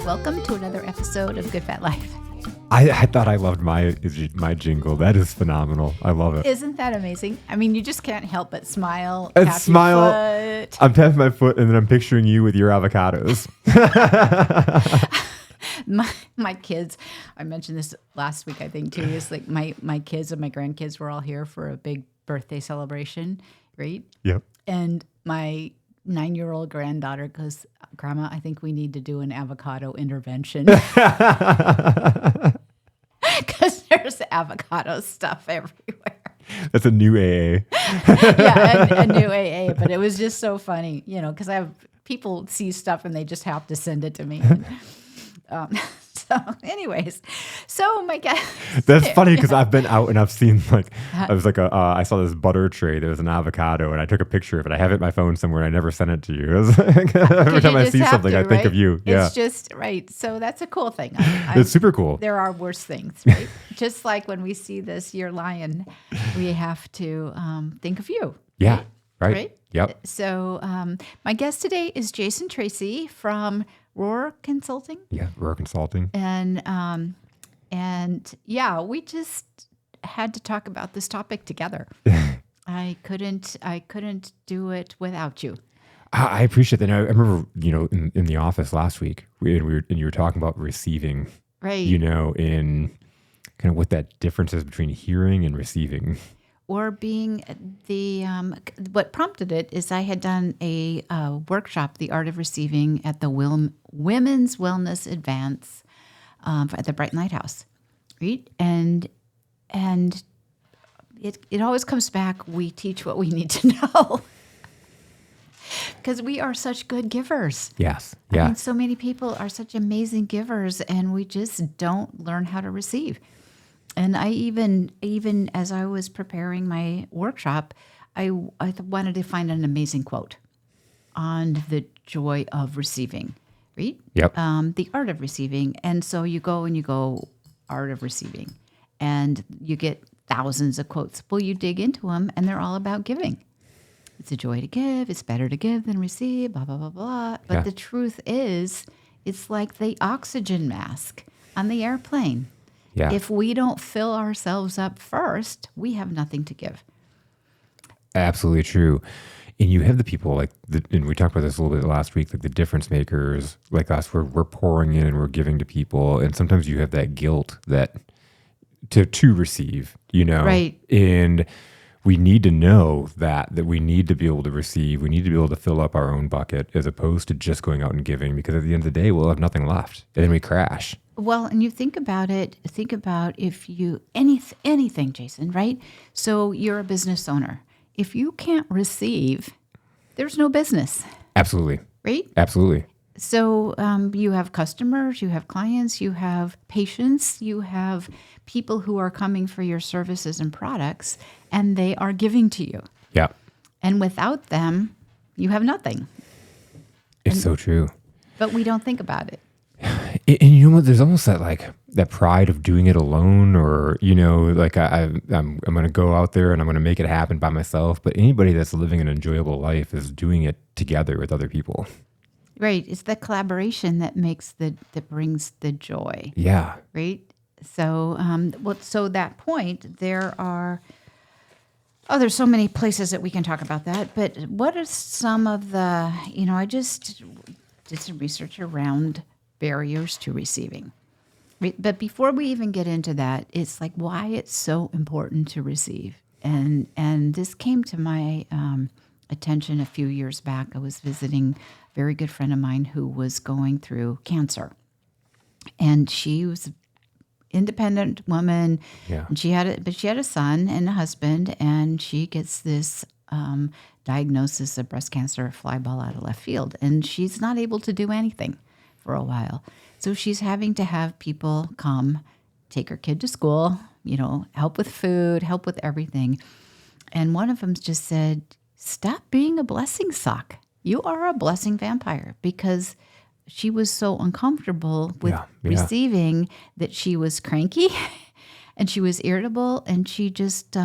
Welcome to another episode of Good Fat Life. I thought I loved my jingle. That is phenomenal. I love it. Isn't that amazing? I mean, you just can't help but smile. And tap smile. Your foot. I'm tapping my foot, and then I'm picturing you with your avocados. My kids, I mentioned this last week, I think, too, is like my kids and my grandkids were all here for a big birthday celebration, right? Yep. And my 9-year-old granddaughter goes, Grandma, I think we need to do an avocado intervention. Because there's avocado stuff everywhere. That's a new AA. Yeah, a new AA. But it was just so funny, because people see stuff and they just have to send it to me. So anyways, my guess. That's funny because I've been out and I've seen I saw this butter tray. There was an avocado and I took a picture of it. I have it in my phone somewhere and I never sent it to you. Every time I see something, I think of you. Yeah. It's just, right. So that's a cool thing. It's super cool. There are worse things, right? Just like when we see this year lion, we have to think of you. Yeah. Right? Yep. So my guest today is Jason Tracey from Roar Consulting. Yeah, Roar Consulting. And yeah, we just had to talk about this topic together. I couldn't do it without you. I appreciate that. I remember, in the office last week, you were talking about receiving, right? In kind of what that difference is between hearing and receiving. Or being what prompted it is I had done a workshop, The Art of Receiving, at the Women's Wellness Advance at the Brighton Lighthouse, right? And it always comes back, we teach what we need to know. Because we are such good givers. Yes. Yeah. I mean, so many people are such amazing givers, and we just don't learn how to receive. And I even as I was preparing my workshop, I wanted to find an amazing quote on the joy of receiving, right? Yep. The art of receiving. And so you go art of receiving, and you get thousands of quotes. Well, you dig into them, and they're all about giving. It's a joy to give. It's better to give than receive, blah, blah, blah, blah. But The truth is, it's like the oxygen mask on the airplane. Yeah. If we don't fill ourselves up first, we have nothing to give. Absolutely true. And you have the people and we talked about this a little bit last week, like the difference makers like us, we're pouring in and we're giving to people. And sometimes you have that guilt that to receive, Right. And we need to know that we need to be able to receive. We need to be able to fill up our own bucket as opposed to just going out and giving, because at the end of the day, we'll have nothing left and then we crash. Well, and you think about if you, anything, Jason, right? So you're a business owner. If you can't receive, there's no business. Absolutely. Right? Absolutely. So you have customers, you have clients, you have patients, you have people who are coming for your services and products, and they are giving to you. Yeah. And without them, you have nothing. It's so true. But we don't think about it. And you know what? There's almost that pride of doing it alone, or I'm going to go out there and I'm going to make it happen by myself. But anybody that's living an enjoyable life is doing it together with other people. Right. It's the collaboration that brings the joy. Yeah. Right. So so that point there's so many places that we can talk about that. But what are some of the I just did some research around barriers to receiving. But before we even get into that, it's like why it's so important to receive. And this came to my attention a few years back. I was visiting a very good friend of mine who was going through cancer. And she was an independent woman. Yeah. And she had a son and a husband, and she gets this diagnosis of breast cancer, fly ball out of left field. And she's not able to do anything for a while. So she's having to have people come, take her kid to school, help with food, help with everything. And one of them just said, stop being a blessing sock. You are a blessing vampire, because she was so uncomfortable with receiving that she was cranky and she was irritable, and she just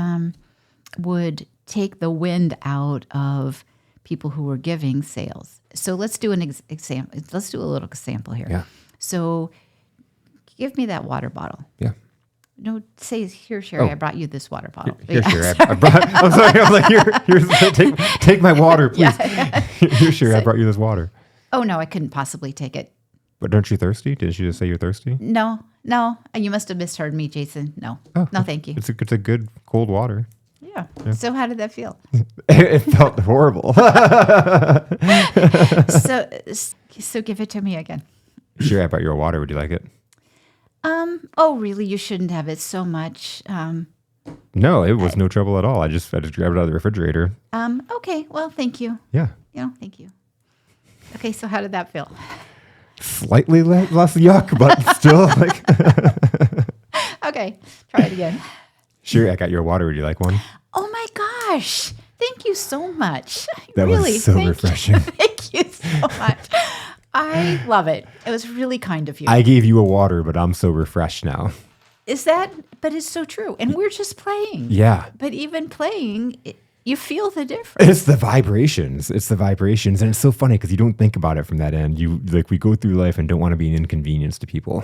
would take the wind out of people who were giving sales. So let's do an example. Let's do a little example here. Yeah. So give me that water bottle. Yeah. No, say, here, Sherri, Oh. I brought you this water bottle. Here, Yeah, Sherri. I'm sorry. I was like, here's take my water, please. Yeah. Here, Sherri, I brought you this water. Oh, no, I couldn't possibly take it. But aren't you thirsty? Didn't she just say you're thirsty? No. You must have misheard me, Jason. No, thank you. It's a good cold water. Yeah. So how did that feel? It felt horrible. So give it to me again. Sure, I brought you a water. Would you like it? Oh, really? You shouldn't have it so much. No, it was no trouble at all. I just grabbed it out of the refrigerator. Okay. Well, thank you. Yeah. Thank you. Okay. So how did that feel? Slightly less yuck, but still like. Okay. Try it again. Sure, I got you a water. Would you like one? Oh my gosh. Thank you so much. That really, was so refreshing. Thank you so much. I love it. It was really kind of you. I gave you a water, but I'm so refreshed now. But it's so true. And we're just playing. Yeah. But even playing, you feel the difference. It's the vibrations. And it's so funny because you don't think about it from that end. We go through life and don't want to be an inconvenience to people.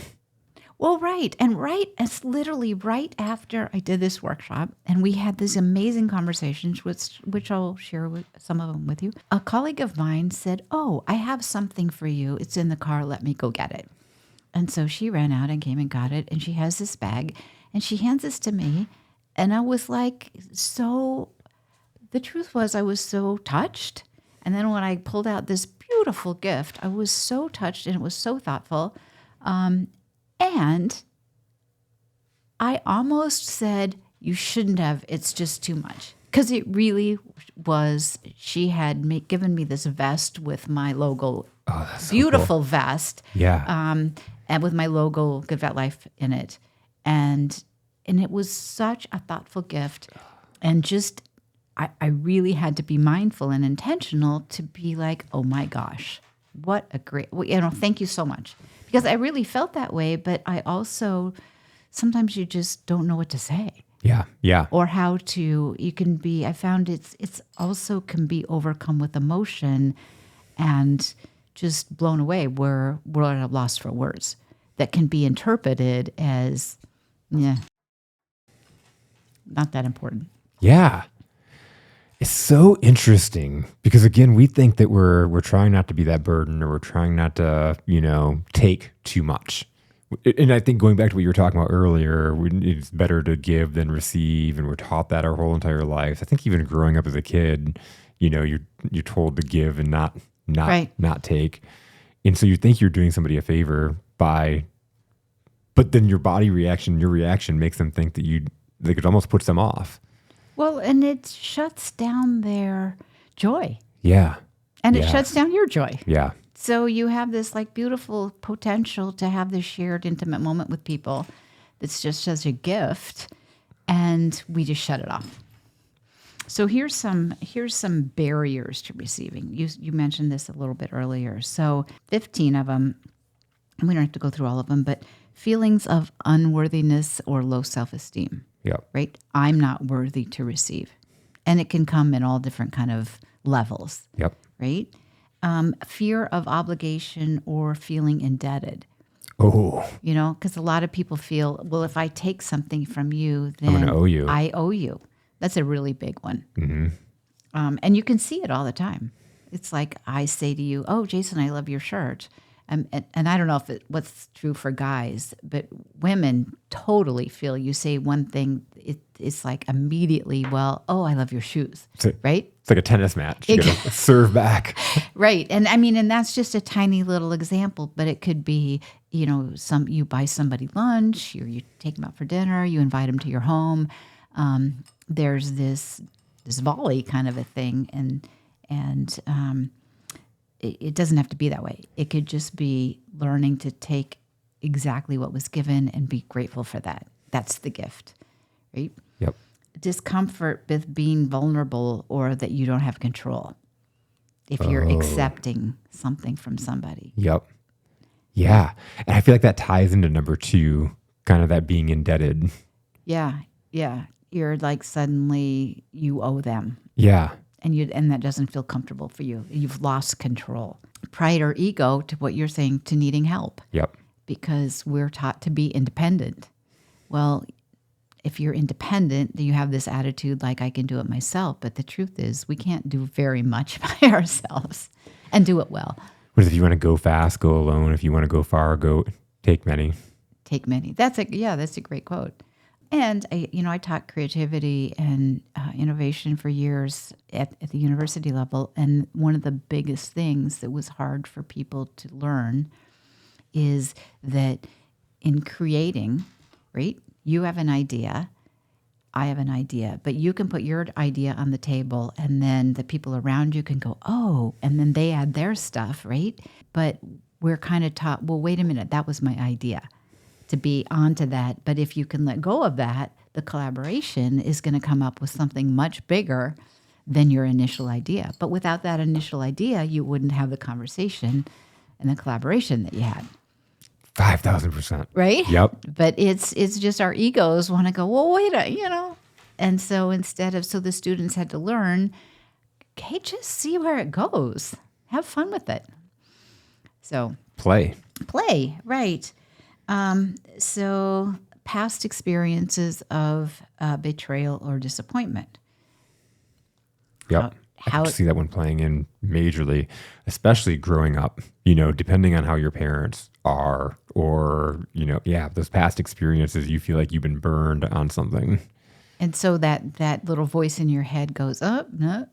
Well, right. And it's literally right after I did this workshop and we had these amazing conversations, which I'll share some of them with you. A colleague of mine said, "Oh, I have something for you. It's in the car. Let me go get it." And so she ran out and came and got it. And she has this bag and she hands this to me. And I was like, the truth was I was so touched. And then when I pulled out this beautiful gift, I was so touched and it was so thoughtful. And I almost said, you shouldn't have, it's just too much. Because it really was, she had given me this vest with my logo, beautiful vest. Yeah. And with my logo, Good Vet Life, in it. And it was such a thoughtful gift. And just, I really had to be mindful and intentional to be like, oh my gosh, what a great, thank you so much. Because I really felt that way, but I also, sometimes you just don't know what to say. Yeah. Yeah. Or how to, I found it's also can be overcome with emotion and just blown away. We're at a loss for words that can be interpreted as, not that important. Yeah. It's so interesting because again, we think that we're trying not to be that burden or we're trying not to, take too much. And I think going back to what you were talking about earlier, it's better to give than receive. And we're taught that our whole entire lives. I think even growing up as a kid, you're told to give and not take. And so you think you're doing somebody a favor but then your reaction makes them think that it almost puts them off. Well, and it shuts down their joy. Yeah. And it shuts down your joy. Yeah. So you have this beautiful potential to have this shared intimate moment with people that's just as a gift, and we just shut it off. So here's some barriers to receiving. You mentioned this a little bit earlier. So 15 of them, and we don't have to go through all of them, but feelings of unworthiness or low self-esteem. Yep. Right? I'm not worthy to receive. And it can come in all different kind of levels. Yep. Right? Fear of obligation or feeling indebted. Oh. Because a lot of people feel, well, if I take something from you, then I'm going to owe you. I owe you. That's a really big one. Mm-hmm. And you can see it all the time. It's like I say to you, oh, Jason, I love your shirt. And I don't know if what's true for guys, but women totally feel you say one thing, it's like immediately, well, oh, I love your shoes, right? It's like a tennis match. You gotta serve back. Right. And and that's just a tiny little example, but it could be, you buy somebody lunch, or you take them out for dinner, you invite them to your home. There's this volley kind of a thing, and it doesn't have to be that way. It could just be learning to take exactly what was given and be grateful for that. That's the gift, right? Yep. Discomfort with being vulnerable or that you don't have control if you're accepting something from somebody. Yep. Yeah. And I feel like that ties into number 2, kind of that being indebted. Yeah. Yeah. You're like suddenly you owe them. Yeah. And that doesn't feel comfortable for you. You've lost control. Pride or ego, to what you're saying, to needing help. Yep. because we're taught to be independent. Well, if you're independent, you have this attitude like I can do it myself. But the truth is we can't do very much by ourselves and do it well. What if you want to go fast, go alone? If you want to go far, go take many. Take many. That's a great quote. And I taught creativity and innovation for years at the university level. And one of the biggest things that was hard for people to learn is that in creating, right? You have an idea, I have an idea, but you can put your idea on the table and then the people around you can go, oh, and then they add their stuff, right? But we're kind of taught, well, wait a minute, that was my idea, to be onto that. But if you can let go of that, the collaboration is going to come up with something much bigger than your initial idea. But without that initial idea, you wouldn't have the conversation and the collaboration that you had. 5,000%. Right? Yep. But it's just our egos want to go, well, wait And so so the students had to learn, okay, just see where it goes. Have fun with it. So Play, right. So past experiences of betrayal or disappointment. Yep. I can see that one playing in majorly, especially growing up, depending on how your parents are or, those past experiences, you feel like you've been burned on something. And so that little voice in your head goes, oh, no,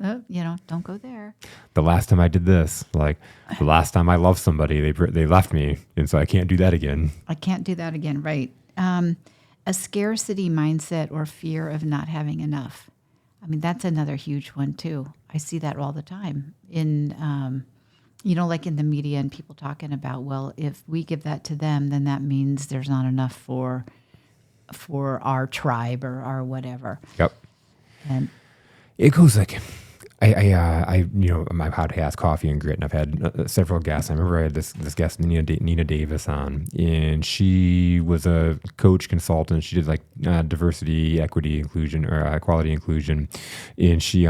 don't go there. The last time I did this, like the last time I loved somebody, they left me. And so I can't do that again. Right. A scarcity mindset or fear of not having enough. I mean, that's another huge one too. I see that all the time in, like in the media and people talking about, well, if we give that to them, then that means there's not enough for our tribe or our whatever. Yep. And it goes like, my podcast, Coffee and Grit, and I've had several guests. I remember I had this guest, Nina Davis, on, and she was a coach consultant. She did like diversity, equity, inclusion, or equality, inclusion, and she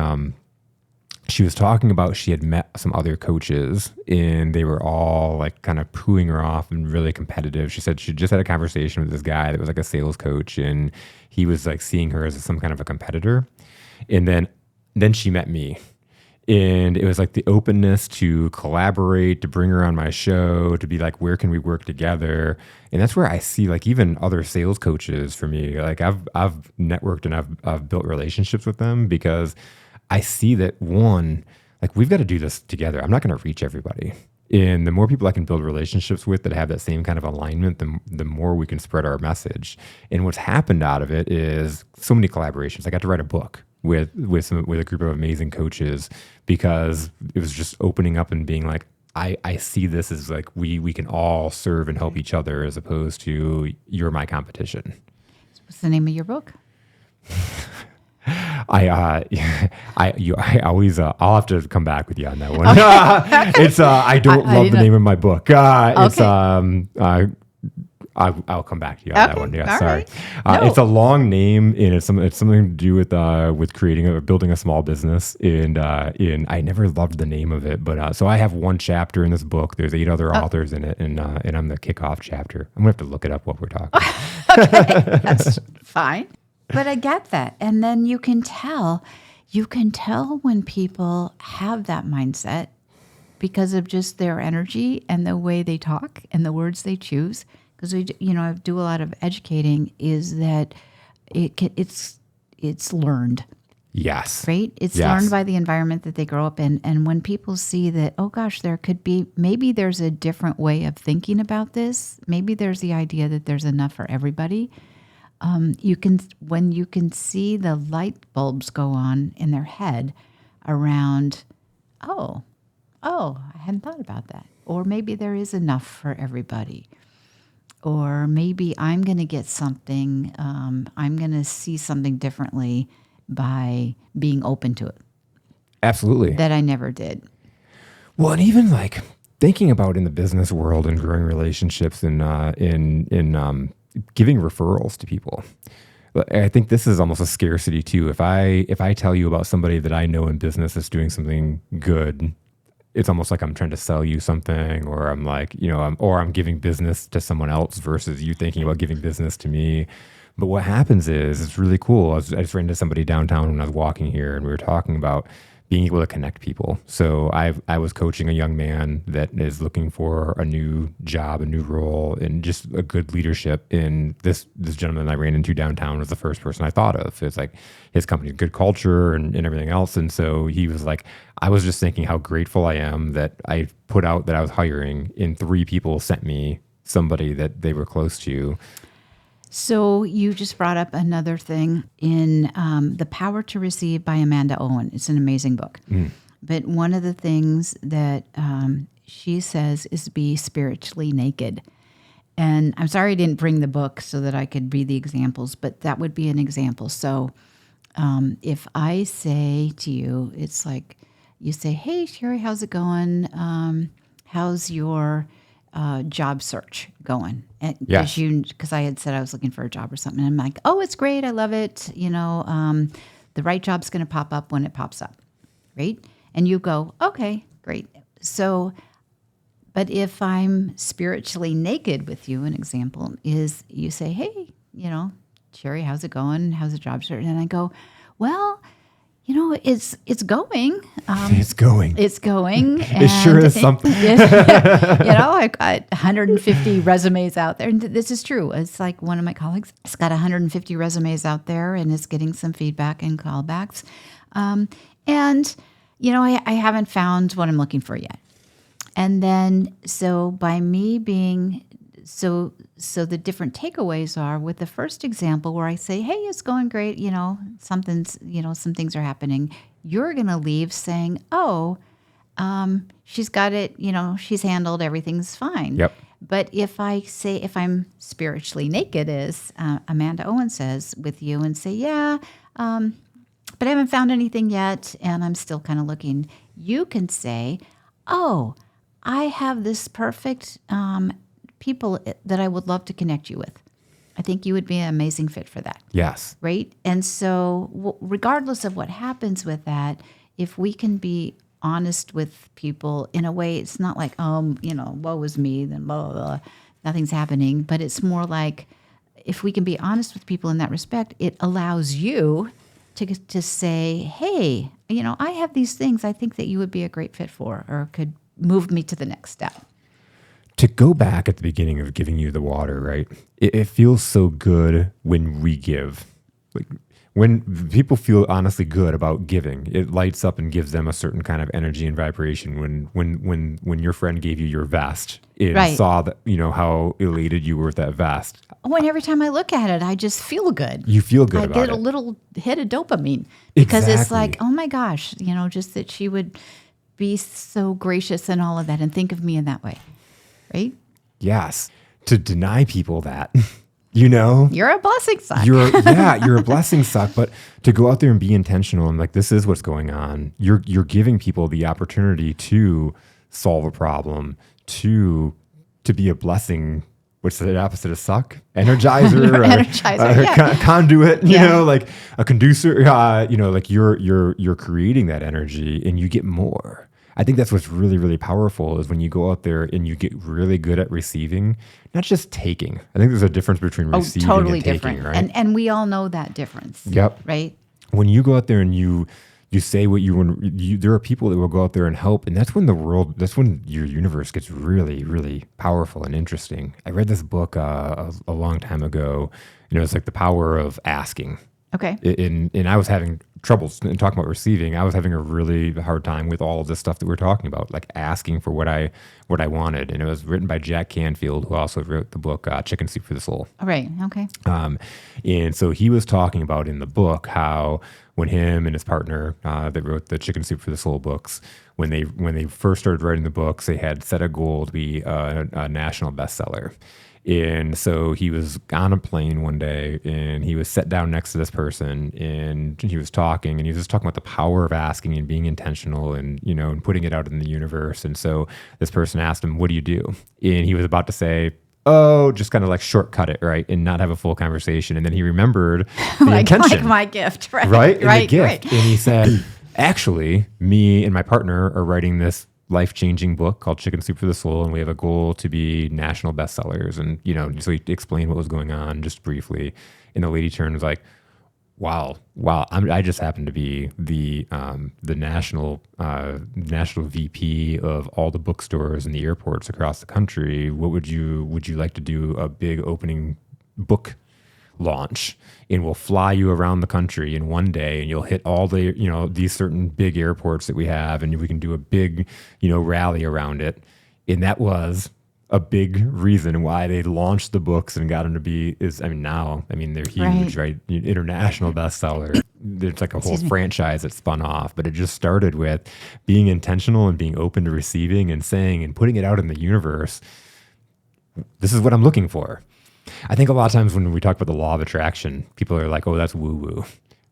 was talking about she had met some other coaches, and they were all like kind of pooing her off and really competitive. She said she just had a conversation with this guy that was like a sales coach, and he was like seeing her as some kind of a competitor, and then she met me, and it was like the openness to collaborate, to bring her on my show, to be like, where can we work together? And that's where I see like even other sales coaches for me, like I've networked and I've built relationships with them because I see that one, like we've got to do this together. I'm not going to reach everybody. And the more people I can build relationships with that have that same kind of alignment, the more we can spread our message. And what's happened out of it is so many collaborations. I got to write a book with a group of amazing coaches because it was just opening up and being like, I see this as like we can all serve and help each other as opposed to you're my competition. What's the name of your book? I always I'll have to come back with you on that one. Okay. It's I don't love the name of my book. It's I'll come back to you on that one. Yeah, sorry. Right. No. It's a long name, and it's something to do with creating or building a small business. And I never loved the name of it, but so I have one chapter in this book. There's 8 other authors in it, and I'm the kickoff chapter. I'm gonna have to look it up while we're talking. Okay, that's fine. But I get that, and then you can tell when people have that mindset because of just their energy and the way they talk and the words they choose. Because I do a lot of educating. Is that it's learned. Yes. Right. It's learned by the environment that they grow up in, and when people see that, oh gosh, there could be maybe there's a different way of thinking about this. Maybe there's the idea that there's enough for everybody. When you can see the light bulbs go on in their head around, oh, I hadn't thought about that, or maybe there is enough for everybody. Or maybe I'm going to get something, I'm going to see something differently by being open to it. Absolutely. That I never did. Well, and even like thinking about in the business world and growing relationships and in giving referrals to people. I think this is almost a scarcity too. If I tell you about somebody that I know in business that's doing something good, it's almost like I'm trying to sell you something, or I'm like, I'm giving business to someone else versus you thinking about giving business to me. But what happens is, it's really cool. I just ran into somebody downtown when I was walking here, and we were talking about being able to connect people. So I was coaching a young man that is looking for a new job, a new role, and just a good leadership. And this gentleman I ran into downtown was the first person I thought of. It's like his company's good culture and everything else. And so he was like, I was just thinking how grateful I am that I put out that I was hiring, and 3 people sent me somebody that they were close to. So you just brought up another thing in The Power to Receive by Amanda Owen. It's an amazing book. But one of the things that she says is be spiritually naked. And I'm sorry I didn't bring the book so that I could read the examples, but that would be an example. So if I say to you, it's like you say, hey, Sherri, how's it going? How's your job search going? Yes. Because I had said I was looking for a job or something. And I'm like, oh, it's great. I love it. The right job's going to pop up when it pops up. Right. And you go, okay, great. So, but if I'm spiritually naked with you, an example is you say, hey, Sherri, how's it going? How's the job search? And I go, well, it's going. It's going. It's going. It sure is something. I got 150 resumes out there. And this is true. It's like one of my colleagues has got 150 resumes out there and is getting some feedback and callbacks. I haven't found what I'm looking for yet. And then, so by me being... So the different takeaways are with the first example where I say, hey, it's going great, some things are happening. You're going to leave saying, oh, she's got it, she's handled, everything's fine. Yep. But if I'm spiritually naked, as Amanda Owen says, with you and say, yeah, but I haven't found anything yet and I'm still kind of looking, you can say, oh, I have this perfect people that I would love to connect you with. I think you would be an amazing fit for that. Yes. Right? And so regardless of what happens with that, if we can be honest with people in a way, it's not like, woe is me, then blah, blah, blah, nothing's happening. But it's more like if we can be honest with people in that respect, it allows you to say, hey, I have these things I think that you would be a great fit for or could move me to the next step. To go back at the beginning of giving you the water, right? It feels so good when we give. Like when people feel honestly good about giving, it lights up and gives them a certain kind of energy and vibration. When your friend gave you your vest and saw that, how elated you were with that vest. Oh, and every time I look at it, I just feel good. You feel good about it. I get a little hit of dopamine because It's like, oh my gosh, just that she would be so gracious and all of that and think of me in that way. Right? Yes. To deny people that, you're a blessing suck. You're a blessing suck. But to go out there and be intentional and like, this is what's going on. You're giving people the opportunity to solve a problem, to be a blessing. What's the opposite of suck? Energizer, conduit. Like a conducer. Like you're creating that energy and you get more. I think that's what's really, really powerful is when you go out there and you get really good at receiving, not just taking. I think there's a difference between receiving totally and taking, different. right? And we all know that difference. Yep. Right? When you go out there and you say what you want, there are people that will go out there and help. And that's when your universe gets really, really powerful and interesting. I read this book a long time ago. It's like The Power of Asking. Okay. And I was having troubles in talking about receiving. I was having a really hard time with all of this stuff that we're talking about, like asking for what I wanted. And it was written by Jack Canfield, who also wrote the book Chicken Soup for the Soul. All right. Okay. And so he was talking about in the book how when him and his partner that wrote the Chicken Soup for the Soul books, when they first started writing the books, they had set a goal to be a national bestseller. And so he was on a plane one day and he was sat down next to this person and he was talking and he was just talking about the power of asking and being intentional and, and putting it out in the universe. And so this person asked him, what do you do? And he was about to say, oh, just kind of like shortcut it, right? And not have a full conversation. And then he remembered the intention. Like my gift, right? Right? Right, the gift. right. And he said, actually, me and my partner are writing this life-changing book called Chicken Soup for the Soul, and we have a goal to be national bestsellers. And, so he explained what was going on just briefly. And the lady turned and was like, wow, I just happen to be the national VP of all the bookstores and the airports across the country. What would you like to do a big opening book launch, and we'll fly you around the country in one day, and you'll hit all the, these certain big airports that we have, and we can do a big, rally around it. And that was a big reason why they launched the books and got them to be they're huge, right? International bestseller. There's like a whole franchise that spun off, but it just started with being intentional and being open to receiving and saying and putting it out in the universe. This is what I'm looking for. I think a lot of times when we talk about the law of attraction, people are like, oh, that's woo woo,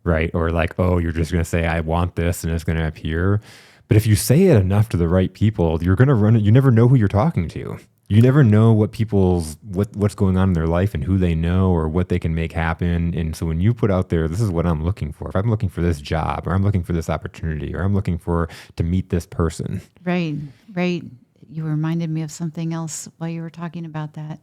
right? Or like, oh, you're just going to say, I want this, and it's going to appear. But if you say it enough to the right people, you're going to run it. You never know who you're talking to. You never know what's going on in their life and who they know or what they can make happen. And so when you put out there, this is what I'm looking for. If I'm looking for this job, or I'm looking for this opportunity, or I'm looking to meet this person. Right. You reminded me of something else while you were talking about that.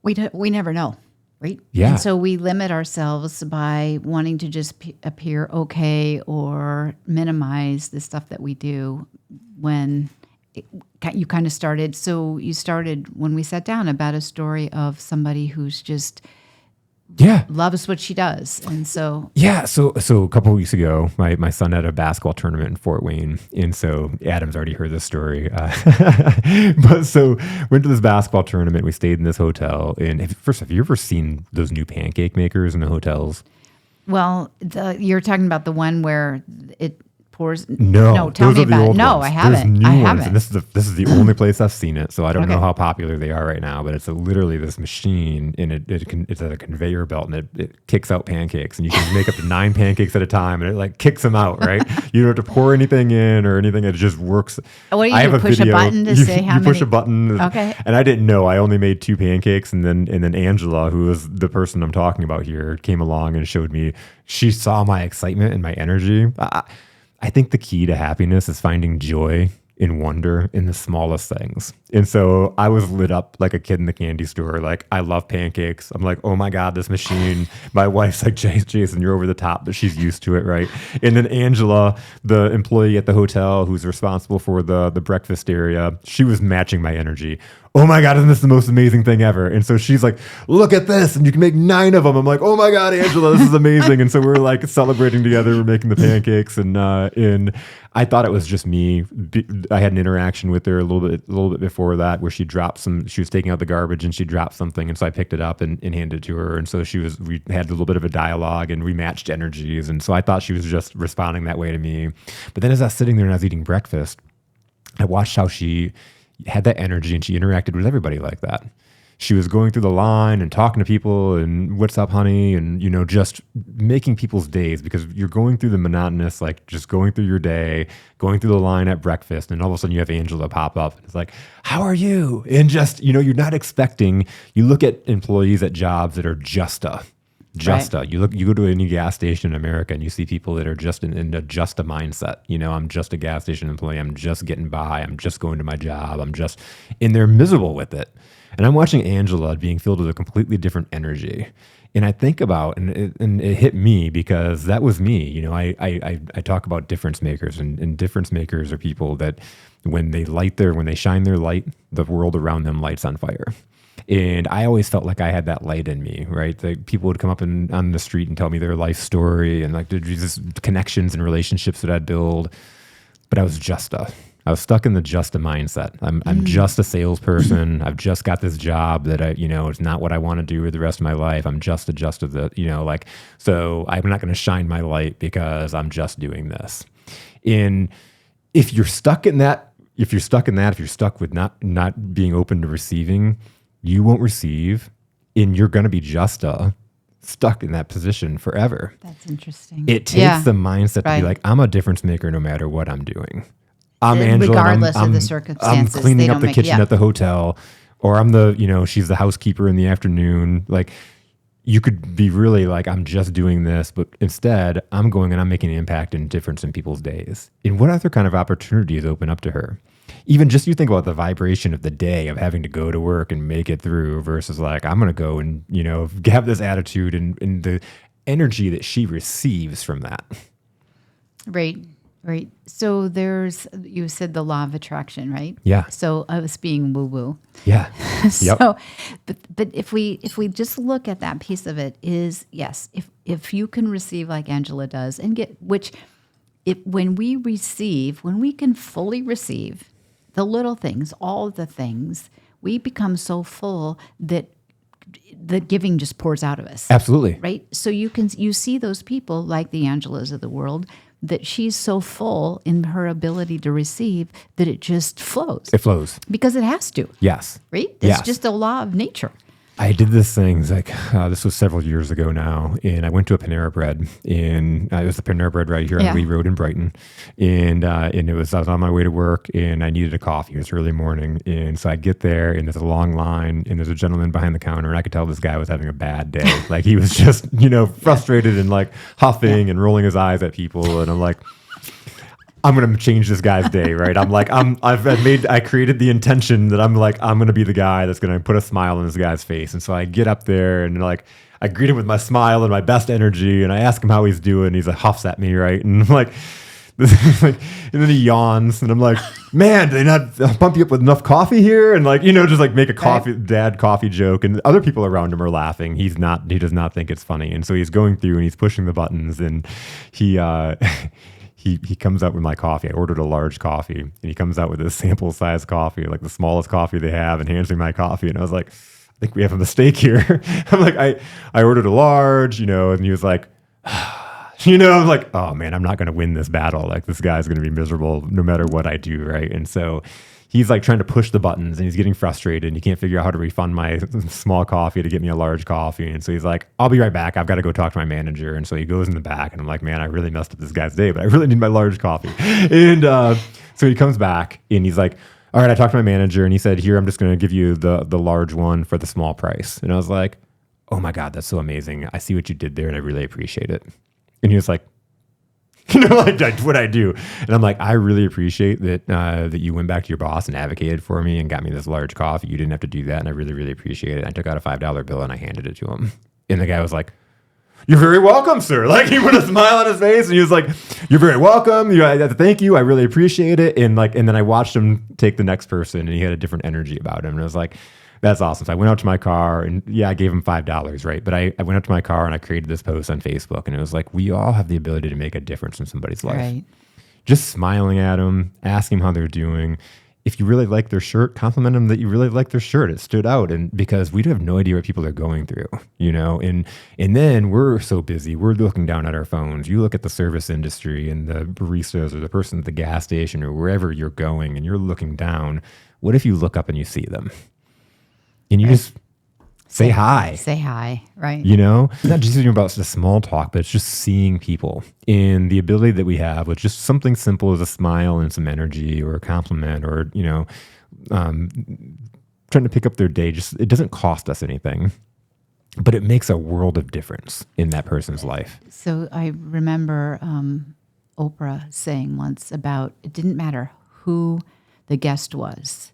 We never know, right? Yeah. And so we limit ourselves by wanting to just appear okay or minimize the stuff that we do when you kind of started. So you started when we sat down about a story of somebody who's just loves what she does. And so so a couple of weeks ago, my son had a basketball tournament in Fort Wayne, and so Adam's already heard this story. But so went to this basketball tournament. We stayed in this hotel. And first, have you ever seen those new pancake makers in the hotels? Well, you're talking about the one where it pours. No, tell me about it. No, I haven't. There's new ones, and this is the only place I've seen it. So I don't know how popular they are right now, but it's literally this machine, and it's at a conveyor belt, and it kicks out pancakes, and you can make up to 9 pancakes at a time, and it like kicks them out, right? You don't have to pour anything in or anything. It just works. What do you do? Push a button to say how many? You push a button. Okay. And I didn't know. I only made 2 pancakes, and then Angela, who was the person I'm talking about here, came along and showed me. She saw my excitement and my energy. I think the key to happiness is finding joy and wonder in the smallest things. And so I was lit up like a kid in the candy store. Like, I love pancakes. I'm like, oh my God, this machine. My wife's like, Jason, you're over the top, but she's used to it, right? And then Angela, the employee at the hotel who's responsible for the breakfast area, she was matching my energy. Oh my God, isn't this the most amazing thing ever? And so she's like, look at this, and you can make 9 of them. I'm like, oh my God, Angela, this is amazing. And so we're like celebrating together. We're making the pancakes, and I thought it was just me. I had an interaction with her a little bit before that, where she was taking out the garbage and she dropped something, and so I picked it up and handed it to her. And so we had a little bit of a dialogue, and we matched energies. And so I thought she was just responding that way to me. But then as I was sitting there and I was eating breakfast, I watched how she had that energy, and she interacted with everybody like that. She was going through the line and talking to people and what's up, honey? And, just making people's days, because you're going through the monotonous, like just going through your day, going through the line at breakfast. And all of a sudden you have Angela pop up. And it's like, how are you? And just, you're not expecting, you look at employees at jobs that are right. You go to any gas station in America and you see people that are just in a just a mindset. I'm just a gas station employee. I'm just getting by. I'm just going to my job. And they're miserable with it. And I'm watching Angela being filled with a completely different energy. And I think about, and it hit me because that was me. I talk about difference makers, and difference makers are people that when they shine their light, the world around them lights on fire. And I always felt like I had that light in me, right? Like, people would come up on the street and tell me their life story, and like there's connections and relationships that I'd build. But I was stuck in the just a mindset. I'm just a salesperson. I've just got this job that it's not what I want to do with the rest of my life. I'm just adjusted that, so I'm not going to shine my light because I'm just doing this. And if you're stuck with not being open to receiving, you won't receive, and you're going to be stuck in that position forever. That's interesting. It takes the mindset to be like, I'm a difference maker no matter what I'm doing. I'm Angela. Regardless of the circumstances. I'm cleaning up the kitchen at the hotel, or I'm she's the housekeeper in the afternoon. Like, you could be really like, I'm just doing this, but instead I'm going and I'm making an impact and difference in people's days. And what other kind of opportunities open up to her? Even just you think about the vibration of the day of having to go to work and make it through versus like, I'm going to go and, have this attitude and the energy that she receives from that. Right. Right. So you said the law of attraction, right? Yeah. So I was being woo woo. Yeah. Yep. So, but if we just look at that piece of it is, yes, if you can receive like Angela does and when we can fully receive the little things, all the things, we become so full that the giving just pours out of us. Absolutely. Right. So you see those people like the Angelas of the world, that she's so full in her ability to receive that it just flows. It flows. Because it has to. Yes. Right? It's Yes. just a law of nature. I did this thing, this was several years ago now, and I went to a Panera Bread it was the Panera Bread right here on Lee Road in Brighton, and I was on my way to work, and I needed a coffee. It was early morning, and so I get there, and there's a long line, and there's a gentleman behind the counter, and I could tell this guy was having a bad day. Like he was just, frustrated and like huffing and rolling his eyes at people, and I'm like, I'm going to change this guy's day, right? I'm like, I created the intention that I'm going to be the guy that's going to put a smile on this guy's face. And so I get up there and like, I greet him with my smile and my best energy. And I ask him how he's doing. He's like, huffs at me, right? And I'm like, and then he yawns and I'm like, man, do they not pump you up with enough coffee here? And like, just like make a dad coffee joke. And other people around him are laughing. He does not think it's funny. And so he's going through and he's pushing the buttons and he comes out with my coffee. I ordered a large coffee, and he comes out with a sample size coffee, like the smallest coffee they have, and hands me my coffee. And I was like, I think we have a mistake here. I'm like, I ordered a large, and he was like, I'm like, oh man, I'm not going to win this battle. Like this guy's going to be miserable no matter what I do, right? And so he's like trying to push the buttons and he's getting frustrated and he can't figure out how to refund my small coffee to get me a large coffee. And so he's like, I'll be right back. I've got to go talk to my manager. And so he goes in the back and I'm like, man, I really messed up this guy's day, but I really need my large coffee. And so he comes back and he's like, all right, I talked to my manager and he said, here, I'm just going to give you the large one for the small price. And I was like, oh my God, that's so amazing. I see what you did there and I really appreciate it. And he was like, like what I do. And I'm like, I really appreciate that you went back to your boss and advocated for me and got me this large coffee. You didn't have to do that. And I really, really appreciate it. I took out a $5 bill and I handed it to him. And the guy was like, you're very welcome, sir. Like he put a smile on his face and he was like, you're very welcome. Thank you. I really appreciate it. And then I watched him take the next person and he had a different energy about him. And I was like, that's awesome. So I went out to my car and I gave him $5, right? But I went out to my car and I created this post on Facebook and it was like, we all have the ability to make a difference in somebody's life. Right. Just smiling at them, asking how they're doing. If you really like their shirt, compliment them that you really like their shirt. It stood out. And because we do have no idea what people are going through, and then we're so busy, we're looking down at our phones. You look at the service industry and the baristas or the person at the gas station or wherever you're going and you're looking down. What if you look up and you see them? And you just say hi. Say hi, right? Not just even about the small talk, but it's just seeing people and the ability that we have with just something simple as a smile and some energy or a compliment or, trying to pick up their day. Just it doesn't cost us anything, but it makes a world of difference in that person's life. So I remember Oprah saying once about it didn't matter who the guest was.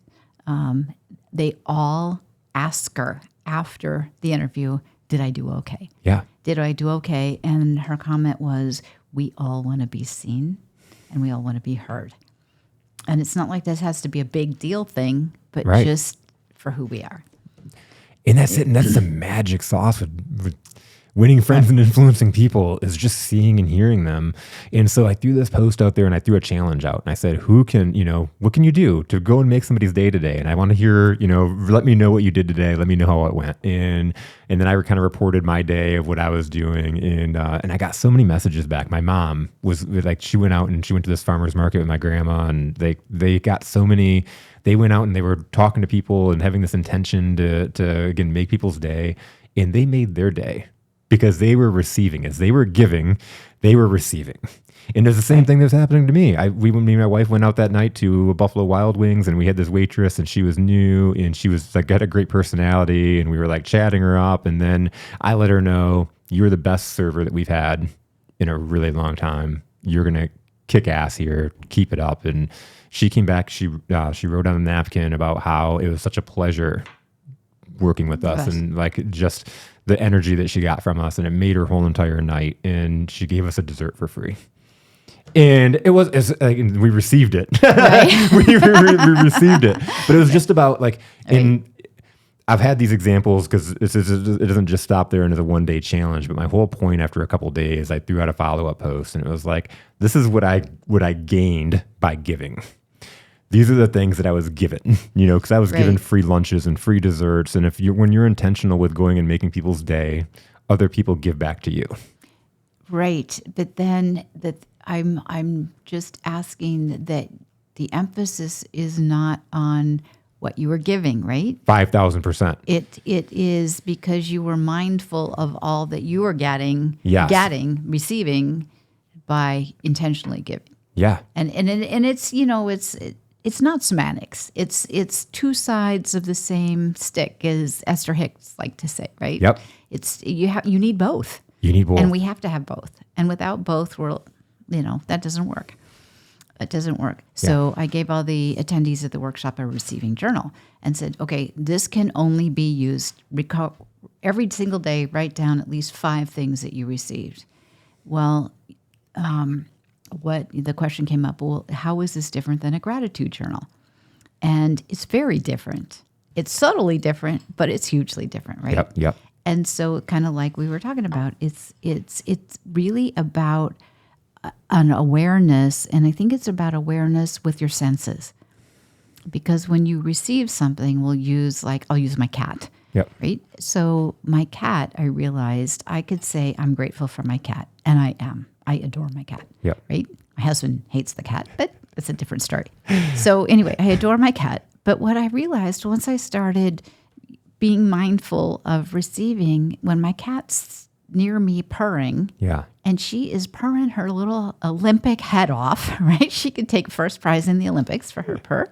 They all ask her after the interview, did I do okay? Yeah. Did I do okay? And her comment was, we all want to be seen and we all want to be heard. And it's not like this has to be a big deal thing, but right. Just for who we are. And that's it. And that's the magic sauce with winning friends and influencing people is just seeing and hearing them. And so I threw this post out there and I threw a challenge out and I said, what can you do to go and make somebody's day today? And I want to hear, let me know what you did today. Let me know how it went. And then I kind of reported my day of what I was doing. And I got so many messages back. My mom was like, she went out and she went to this farmer's market with my grandma and they got so many, they went out and they were talking to people and having this intention to again, make people's day. And they made their day. Because they were receiving. As they were giving, they were receiving. And it's the same thing that's happening to me. Me and my wife went out that night to Buffalo Wild Wings, and we had this waitress, and she was new, and she was like, got a great personality, and we were like chatting her up. And then I let her know, you're the best server that we've had in a really long time. You're going to kick ass here. Keep it up. And she came back. She wrote on a napkin about how it was such a pleasure working with us, and like just the energy that she got from us, and it made her whole entire night. And she gave us a dessert for free. And we received it. Right. we received it. But it was just about like, I've had these examples because it doesn't just stop there and it's a one-day challenge. But my whole point after a couple of days, I threw out a follow-up post, and it was like, this is what I gained by giving. These are the things that I was given, because I was given free lunches and free desserts. And when you're intentional with going and making people's day, other people give back to you. Right. But then I'm just asking that the emphasis is not on what you were giving, right? 5,000%. It is because you were mindful of all that you were receiving by intentionally giving. Yeah. And it's, it's not semantics. It's two sides of the same stick, as Esther Hicks liked to say, right? Yep. You need both. You need both. And we have to have both. And without both, that doesn't work. It doesn't work. So I gave all the attendees at the workshop a receiving journal and said, okay, this can only be used every single day. Write down at least 5 things that you received. Well, what the question came up, well, how is this different than a gratitude journal? And it's very different. It's subtly different, but it's hugely different, right? Yep. And so kind of like we were talking about, it's really about an awareness, and I think it's about awareness with your senses. Because when you receive something, I'll use my cat. Yep. Right? So my cat, I realized I could say I'm grateful for my cat, and I am. I adore my cat. Yep. Right? My husband hates the cat, but it's a different story. So anyway, I adore my cat. But what I realized once I started being mindful of receiving, when my cat's near me purring, and she is purring her little Olympic head off, right? She could take first prize in the Olympics for her purr.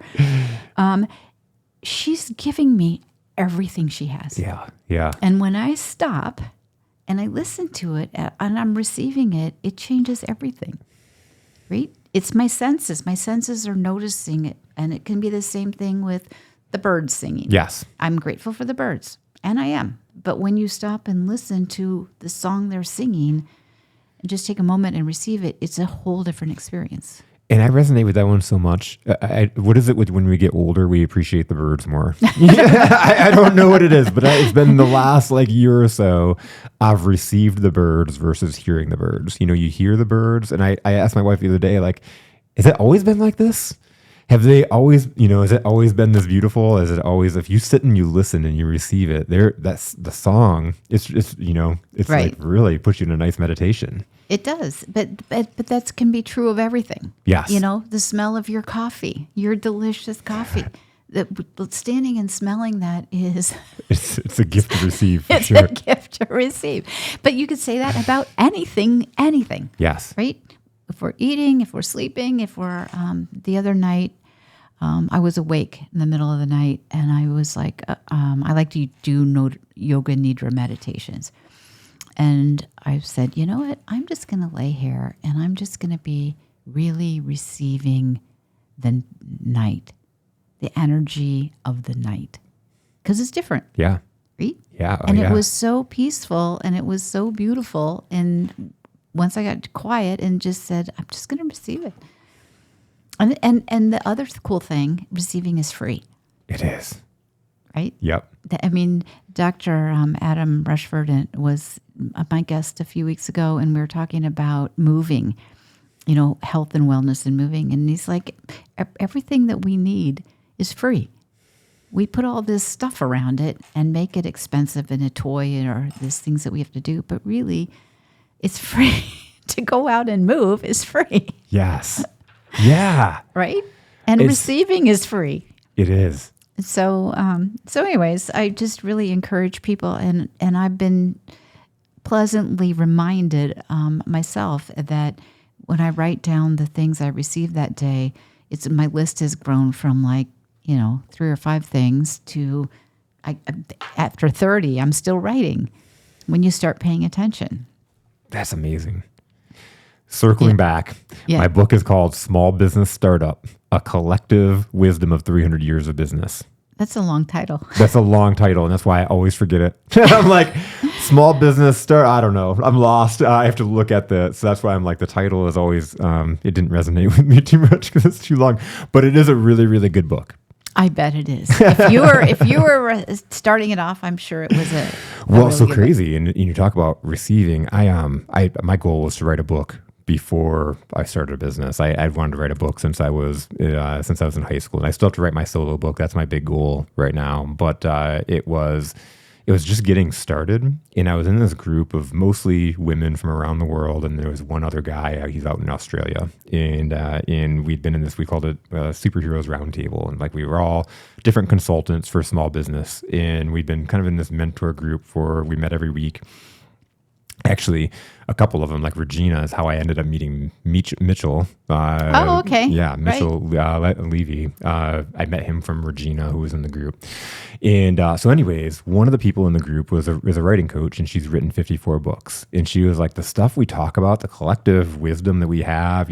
She's giving me everything she has. Yeah. And when I stop and I listen to it and I'm receiving it, it changes everything, right? It's my senses. My senses are noticing it. And it can be the same thing with the birds singing. Yes. I'm grateful for the birds, and I am. But when you stop and listen to the song they're singing and just take a moment and receive it, it's a whole different experience. And I resonate with that one so much. What is it with when we get older, we appreciate the birds more? I don't know what it is, but it's been the last year or so, I've received the birds versus hearing the birds. You hear the birds, and I asked my wife the other day, has it always been like this? Have they always, has it always been this beautiful? Is it always, if you sit and you listen and you receive it, that's the song. It's right. Really puts you in a nice meditation. It does, but that can be true of everything. Yes. The smell of your coffee, your delicious coffee. Standing and smelling that is... It's a gift to receive, for it's sure. It's a gift to receive. But you could say that about anything. Yes. Right? If we're eating, if we're sleeping, if we're... the other night, I was awake in the middle of the night, and I was like, I like to do yoga nidra meditations. And I said, you know what? I'm just going to lay here, and I'm just going to be really receiving the night, the energy of the night, because it's different. Yeah. Right? Yeah. And it was so peaceful, and it was so beautiful. And once I got quiet and just said, I'm just going to receive it. And the other cool thing, receiving is free. It is. Right? Yep. I mean, Dr. Adam Rushford was my guest a few weeks ago, and we were talking about moving, health and wellness and moving. And he's like, everything that we need is free. We put all this stuff around it and make it expensive and a toy or these things that we have to do. But really, it's free. To go out and move is free. Yes. Yeah. Right? And receiving is free. It is. So anyways, I just really encourage people, and I've been pleasantly reminded myself that when I write down the things I received that day, my list has grown from 3 or 5 things to after 30, I'm still writing when you start paying attention. That's amazing. Circling back, Yeah. my book is called Small Business Startup, A Collective Wisdom of 300 Years of Business. That's a long title. That's a long title, and that's why I always forget it. I'm like, small business start. I don't know. I'm lost. I have to look at so that's why I'm like, the title is always, it didn't resonate with me too much because it's too long, but it is a really, really good book. I bet it is. If you were starting it off, I'm sure it was a Well, really so good crazy. And you talk about receiving. My goal was to write a book before I started a business. I'd wanted to write a book since I was in high school, and I still have to write my solo book. That's my big goal right now. But it was just getting started, and I was in this group of mostly women from around the world, and there was one other guy. He's out in Australia, and we'd been in this. We called it Superheroes Roundtable, and like we were all different consultants for small business, and we'd been kind of in this mentor group we met every week. Actually, a couple of them, like Regina, is how I ended up meeting Mitchell. Okay. Yeah, Mitchell Levy. I met him from Regina, who was in the group. And so anyways, one of the people in the group was a writing coach, and she's written 54 books. And she was like, the stuff we talk about, the collective wisdom that we have,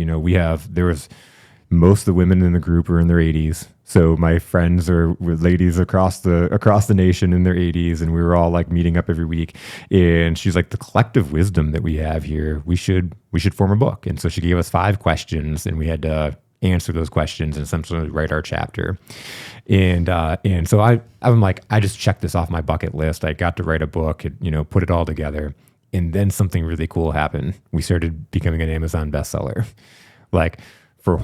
most of the women in the group are in their 80s. So my friends were ladies across the nation in their 80s, and we were all like meeting up every week. And she's like, the collective wisdom that we have here, we should form a book. And so she gave us 5 questions, and we had to answer those questions and essentially write our chapter. And so I'm like, I just checked this off my bucket list. I got to write a book, put it all together, and then something really cool happened. We started becoming an Amazon bestseller, like. For a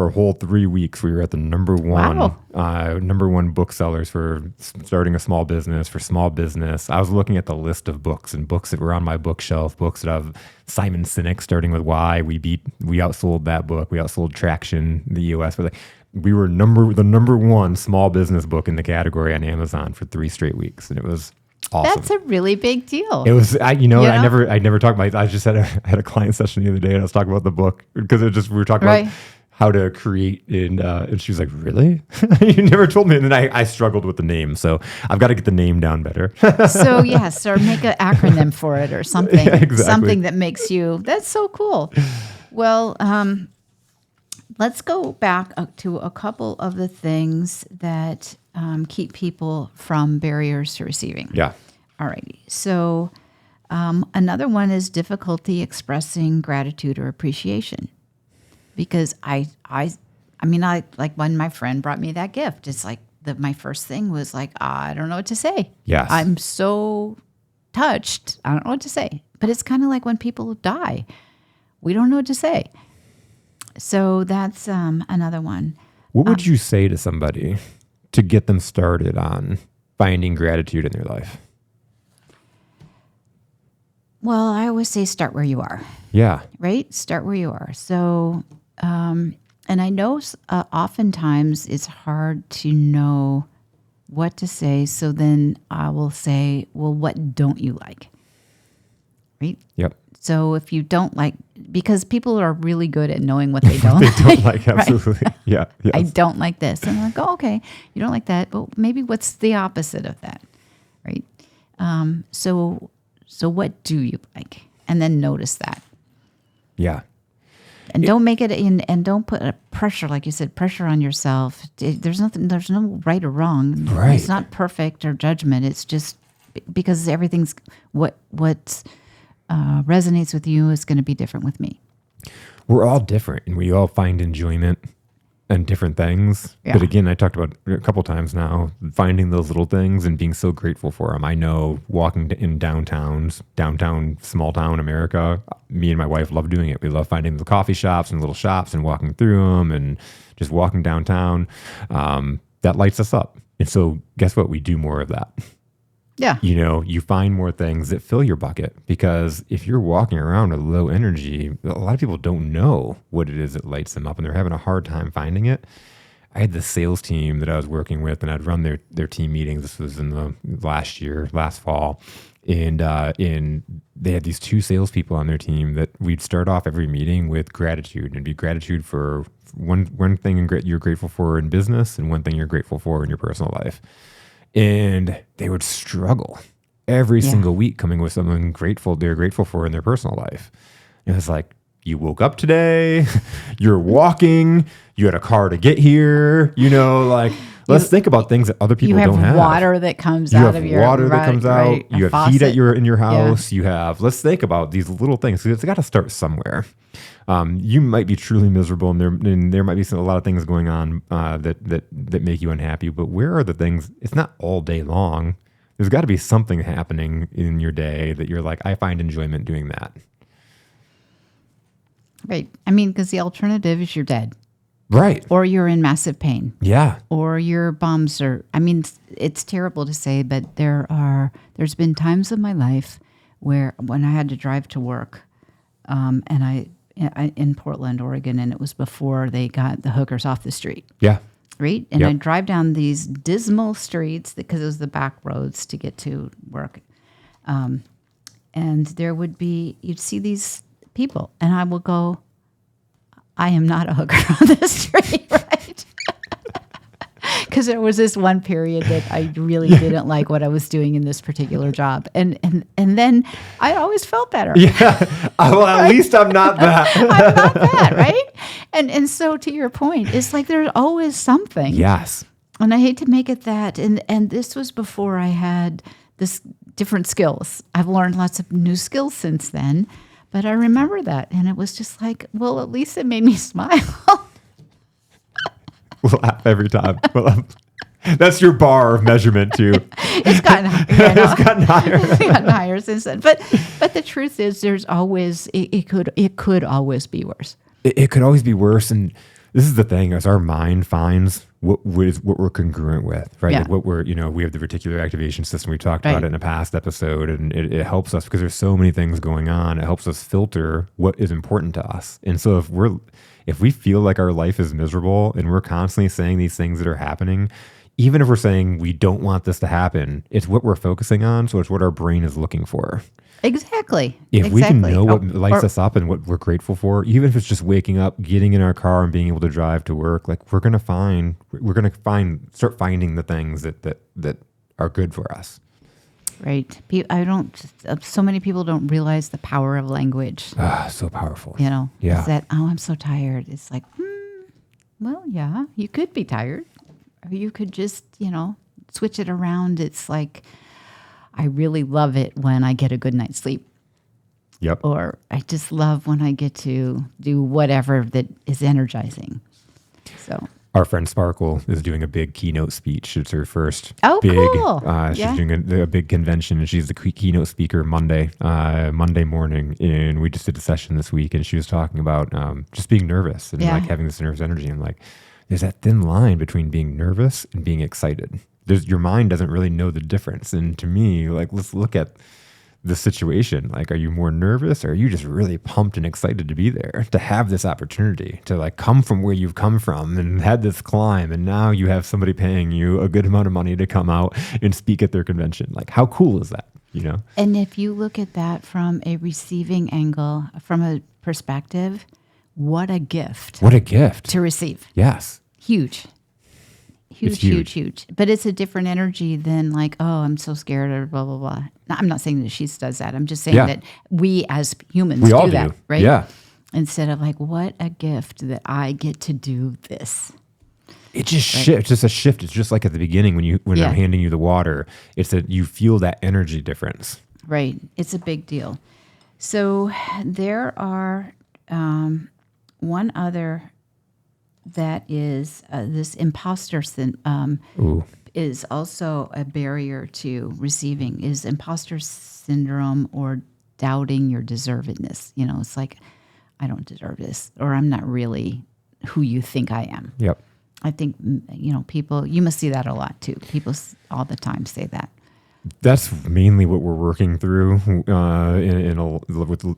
whole 3 weeks, we were at the number one booksellers for starting a small business, for small business. I was looking at the list of books that were on my bookshelf, books that have Simon Sinek, Starting with Why. We outsold that book. We outsold Traction in the US. But we were the number one small business book in the category on Amazon for 3 straight weeks. And it was awesome. That's a really big deal. It was, I never talked about it. I just had a client session the other day, and I was talking about the book because we were talking about how to create, and she was like, really? You never told me. And then I struggled with the name, so I've got to get the name down better. So yes, or make an acronym for it or something, yeah, exactly. Something that makes you, that's so cool. Well, let's go back to a couple of the things that keep people from barriers to receiving. Yeah. All righty. So another one is difficulty expressing gratitude or appreciation. Because I like when my friend brought me that gift, it's like my first thing was like, I don't know what to say. Yes. I'm so touched. I don't know what to say. But it's kind of like when people die. We don't know what to say. So that's another one. What would you say to somebody to get them started on finding gratitude in their life? Well, I always say start where you are. Yeah. Right? Start where you are. So, and I know oftentimes it's hard to know what to say. So then I will say, well, what don't you like? Right? Yep. So if you don't like, because people are really good at knowing what they don't they don't like, absolutely. Right? Yeah. Yes. I don't like this. And I'm like, oh, okay, you don't like that, but maybe what's the opposite of that, right? So what do you like? And then notice that. Yeah. And don't make it in, and don't put a pressure, like you said, pressure on yourself. There's no right or wrong. Right. It's not perfect or judgment. It's just because everything's what resonates with you is going to be different with me. We're all different, and we all find enjoyment in different things. Yeah. But again, I talked about a couple times now, finding those little things and being so grateful for them. I know walking in downtown, small town America, me and my wife love doing it. We love finding the coffee shops and little shops and walking through them and just walking downtown. That lights us up. And so guess what? We do more of that. Yeah. You find more things that fill your bucket, because if you're walking around with low energy, a lot of people don't know what it is that lights them up, and they're having a hard time finding it. I had this sales team that I was working with, and I'd run their team meetings. This was in the last fall. And they had these two salespeople on their team that we'd start off every meeting with gratitude, and it'd be gratitude for one thing you're grateful for in business and one thing you're grateful for in your personal life. And they would struggle every single week coming with something they're grateful for in their personal life. And it was like, you woke up today, you're walking, you had a car to get here, like let's think about things that other people don't have. You have water that comes out of your water that comes out. Right, you have faucet. heat in your house. Yeah. Let's think about these little things. It's got to start somewhere. You might be truly miserable, and there might be a lot of things going on that make you unhappy. But where are the things? It's not all day long. There's got to be something happening in your day that you're like, I find enjoyment doing that. Right. I mean, because the alternative is you're dead. Right. Or you're in massive pain. Yeah. Or your bums are, I mean, it's terrible to say, but there's been times in my life when I had to drive to work, and I in Portland, Oregon, and it was before they got the hookers off the street. Yeah. Right. And Yep. I'd drive down these dismal streets because it was the back roads to get to work. And you'd see these people, and I will go, I am not a hooker on this street, right? Because there was this one period that I really didn't like what I was doing in this particular job. And then I always felt better. Yeah. Well, at least I'm not that. I'm not that, right? And so to your point, it's like there's always something. Yes. And I hate to make it that. And this was before I had this different skills. I've learned lots of new skills since then. But I remember that. And it was just like, well, at least it made me smile. We'll laugh every time. That's your bar of measurement too. It's gotten higher. It's gotten higher. It's gotten higher since then. But the truth is, there's always it could always be worse. It could always be worse, and this is the thing: as our mind finds what we're congruent with, right? Yeah. Like what we have the reticular activation system. We talked about it in a past episode, and it helps us because there's so many things going on. It helps us filter what is important to us, and so if we feel like our life is miserable and we're constantly saying these things that are happening. Even if we're saying we don't want this to happen, it's what we're focusing on. So it's what our brain is looking for. Exactly. If we can know what lights us up and what we're grateful for, even if it's just waking up, getting in our car and being able to drive to work, like start finding the things that are good for us. Right. So many people don't realize the power of language. So powerful. Yeah. It's that, I'm so tired. It's like, well, yeah, you could be tired. Or you could just, switch it around. It's like, I really love it when I get a good night's sleep. Yep. Or I just love when I get to do whatever that is energizing. So our friend Sparkle is doing a big keynote speech. It's her first big. Cool. She's doing a big convention, and she's the keynote speaker Monday morning. And we just did a session this week, and she was talking about just being nervous and like having this nervous energy. And like, there's that thin line between being nervous and being excited. Your mind doesn't really know the difference. And to me, like, let's look at the situation. Like, are you more nervous, or are you just really pumped and excited to be there, to have this opportunity, to like come from where you've come from and had this climb, and now you have somebody paying you a good amount of money to come out and speak at their convention? Like, how cool is that? And if you look at that from a receiving angle, from a perspective, what a gift. What a gift to receive. Yes. Huge. But it's a different energy than like, oh, I'm so scared or blah, blah, blah. Now, I'm not saying that she does that. I'm just saying that we as humans do that, right? Yeah. Instead of like, what a gift that I get to do this. It just shifts. It's just a shift. It's just like at the beginning when I'm handing you the water. It's that you feel that energy difference. Right. It's a big deal. So there are one other that is this imposter is also a barrier to receiving, is imposter syndrome or doubting your deservedness. It's like, I don't deserve this, or I'm not really who you think I am. Yep. I think, people, you must see that a lot too. People all the time say that. That's mainly what we're working through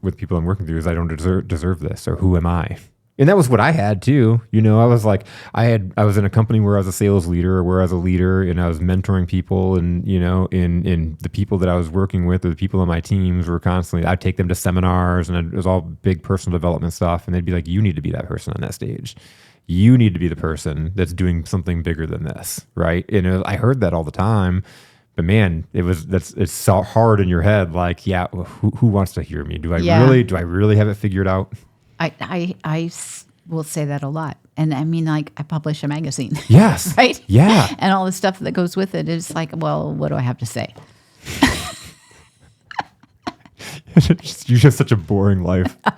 with people I'm working through is I don't deserve this, or who am I? And that was what I had too. I was like, I was in a company where I was a sales leader, or where I was a leader, and I was mentoring people, and in the people that I was working with, or the people on my teams were constantly, I'd take them to seminars, and it was all big personal development stuff. And they'd be like, you need to be that person on that stage. You need to be the person that's doing something bigger than this. Right. And I heard that all the time, but man, it's so hard in your head. Like, yeah, who wants to hear me? Do I really have it figured out? I will say that a lot. And I mean, like, I publish a magazine. Yes. Right? Yeah. And all the stuff that goes with it is like, well, what do I have to say? You have such a boring life. But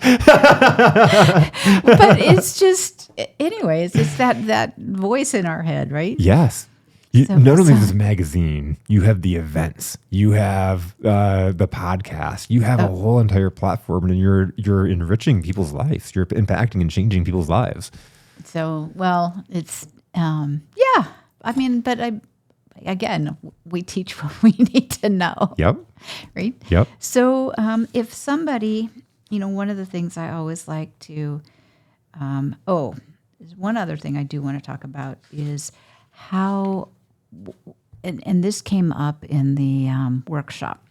it's just, anyways, it's that voice in our head, right? Yes. Not only this magazine, you have the events, you have the podcast, you have a whole entire platform, and you're enriching people's lives. You're impacting and changing people's lives. So, well, it's, yeah. I mean, but again, we teach what we need to know. Yep. Right? Yep. So if somebody, one of the things I always like to, one other thing I do want to talk about is how, and this came up in the workshop.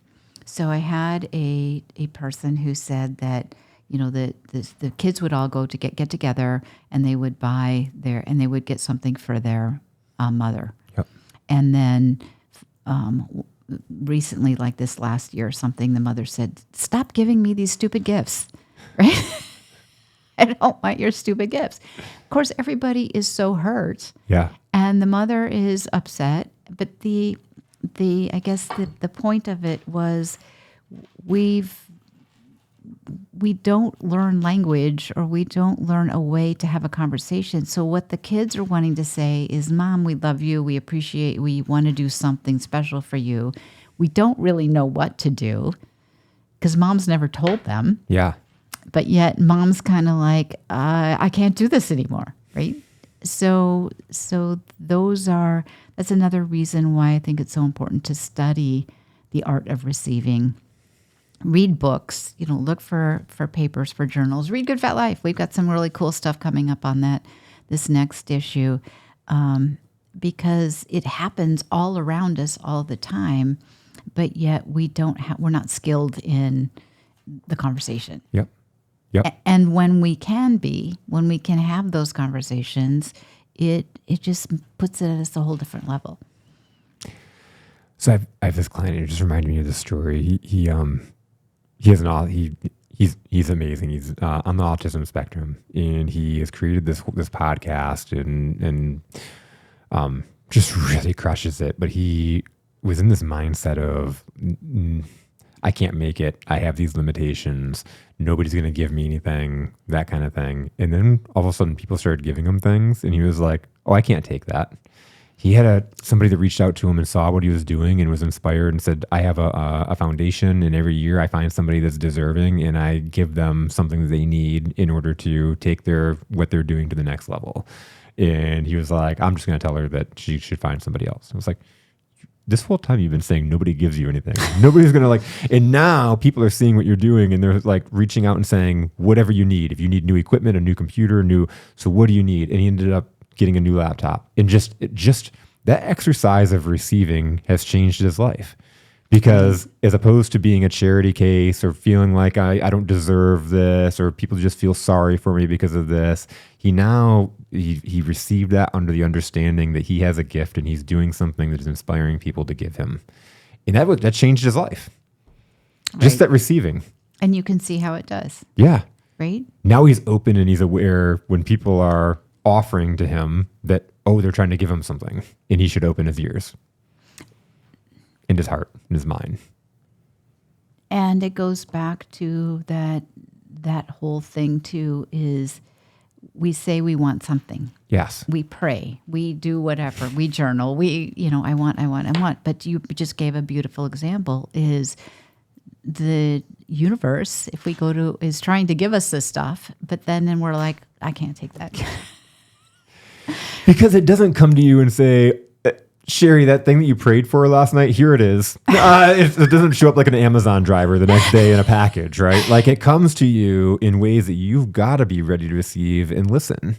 So I had a person who said that, the kids would all go to get together, and they would they would get something for their mother. Yep. And then recently, like this last year or something, the mother said, "Stop giving me these stupid gifts." Right? I don't want your stupid gifts. Of course, everybody is so hurt. Yeah. And the mother is upset. But I guess the point of it was we don't learn language, or we don't learn a way to have a conversation. So what the kids are wanting to say is, Mom, we love you. We appreciate, we want to do something special for you. We don't really know what to do because Mom's never told them. Yeah. But yet Mom's kind of like, I can't do this anymore. Right. So that's another reason why I think it's so important to study the art of receiving. Read books, look for papers, for journals. Read Good Fat Life. We've got some really cool stuff coming up on this next issue, because it happens all around us all the time, but yet we're not skilled in the conversation. Yep. Yep. And when we can have those conversations, it just puts it at a whole different level. So I have this client, and it just reminded me of this story. He's amazing. He's on the autism spectrum, and he has created this podcast and just really crushes it. But he was in this mindset of, I can't make it. I have these limitations. Nobody's going to give me anything, that kind of thing. And then all of a sudden people started giving him things, and he was like, oh, I can't take that. He had somebody that reached out to him and saw what he was doing and was inspired and said, I have a foundation, and every year I find somebody that's deserving, and I give them something that they need in order to take what they're doing to the next level. And he was like, I'm just going to tell her that she should find somebody else. I was like, this whole time you've been saying nobody gives you anything. Nobody's going to and now people are seeing what you're doing, and they're like reaching out and saying, whatever you need. If you need new equipment, a new computer, so what do you need? And he ended up getting a new laptop. And just that exercise of receiving has changed his life, because as opposed to being a charity case or feeling like I don't deserve this, or people just feel sorry for me because of this, he received that under the understanding that he has a gift, and he's doing something that is inspiring people to give him. And that changed his life. Right. Just that receiving. And you can see how it does. Yeah. Right? Now he's open, and he's aware when people are offering to him that, they're trying to give him something, and he should open his ears and his heart and his mind. And it goes back to that whole thing too, is we say we want something. Yes. We pray, we do whatever, we journal, I want. But you just gave a beautiful example, is the universe, if we go to, is trying to give us this stuff, but then we're like, I can't take that. Because it doesn't come to you and say, Sherri, that thing that you prayed for last night, here it is. It doesn't show up like an Amazon driver the next day in a package, right? Like it comes to you in ways that you've got to be ready to receive and listen.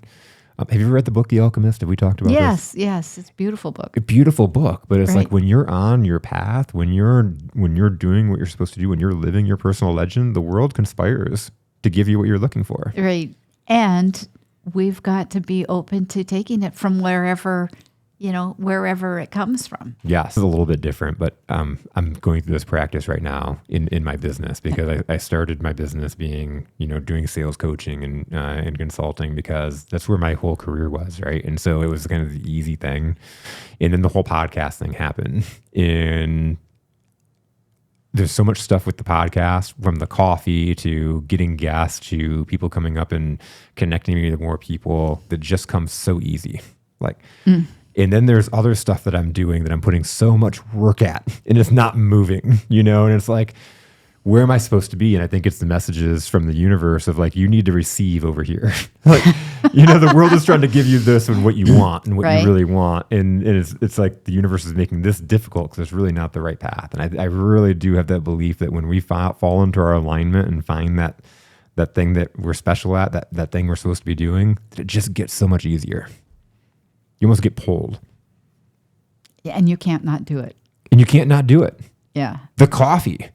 Have you ever read the book, The Alchemist? Have we talked about this? Yes. It's a beautiful book. A beautiful book, but it's Right. like when you're on your path, when you're doing what you're supposed to do, when you're living your personal legend, the world conspires to give you what you're looking for. Right. And we've got to be open to taking it from wherever it comes from. Yeah, it's a little bit different, but I'm going through this practice right now in my business because I started my business being, doing sales coaching and consulting because that's where my whole career was, right? And so it was kind of the easy thing. And then the whole podcast thing happened. And there's so much stuff with the podcast, from the coffee to getting guests to people coming up and connecting me with more people, that just comes so easy. And then there's other stuff that I'm doing that I'm putting so much work at and it's not moving, and it's like, where am I supposed to be? And I think it's the messages from the universe of like, you need to receive over here. The world is trying to give you this and what you want and what Right. you really want. And it's like the universe is making this difficult because it's really not the right path. And I really do have that belief that when we fall into our alignment and find that thing that we're special at, that thing we're supposed to be doing, that it just gets so much easier. You almost get pulled. Yeah, and you can't not do it. And you can't not do it. Yeah. The coffee,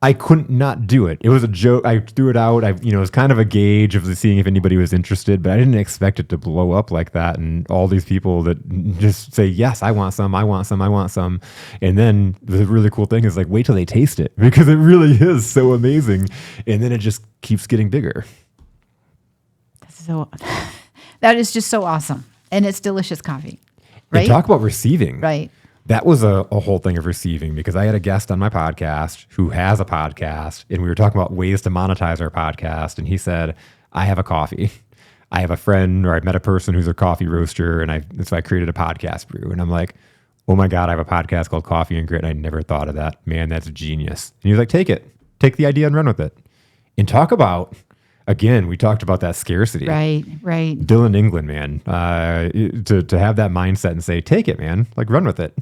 I couldn't not do it. It was a joke. I threw it out. It was kind of a gauge of seeing if anybody was interested, but I didn't expect it to blow up like that. And all these people that just say, yes, I want some, I want some, I want some. And then the really cool thing is like, wait till they taste it because it really is so amazing. And then it just keeps getting bigger. So that is just so awesome. And it's delicious coffee, right? And talk about receiving. Right. That was a whole thing of receiving because I had a guest on my podcast who has a podcast and we were talking about ways to monetize our podcast. And he said, I have a coffee. I have a friend or I met a person who's a coffee roaster and so I created a podcast brew. And I'm like, oh my God, I have a podcast called Coffee and Grit. And I never thought of that. Man, that's genius. And he was like, take the idea and run with it. And talk about, again, we talked about that scarcity. Right. Dylan England, man, to have that mindset and say, take it, man, like run with it.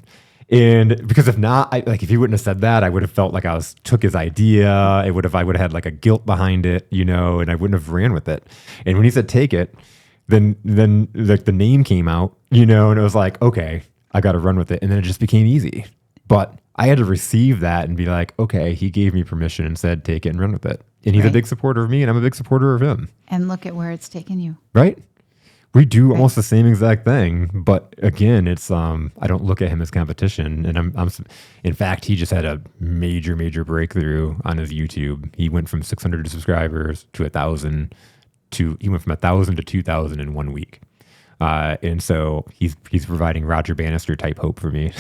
And because if not, if he wouldn't have said that, I would have felt like took his idea. I would have had like a guilt behind it, and I wouldn't have ran with it. And when he said, take it, then like the name came out, and it was like, okay, I got to run with it. And then it just became easy. But I had to receive that and be like, okay, he gave me permission and said, take it and run with it. And he's a big supporter of me and I'm a big supporter of him. And look at where it's taken you. Right? We do almost the same exact thing. But again, it's, I don't look at him as competition. And I'm in fact, he just had a major, major breakthrough on his YouTube. He went from 600 subscribers to 1,000 he went from 1,000 to 2,000 in 1 week. And so he's providing Roger Bannister type hope for me.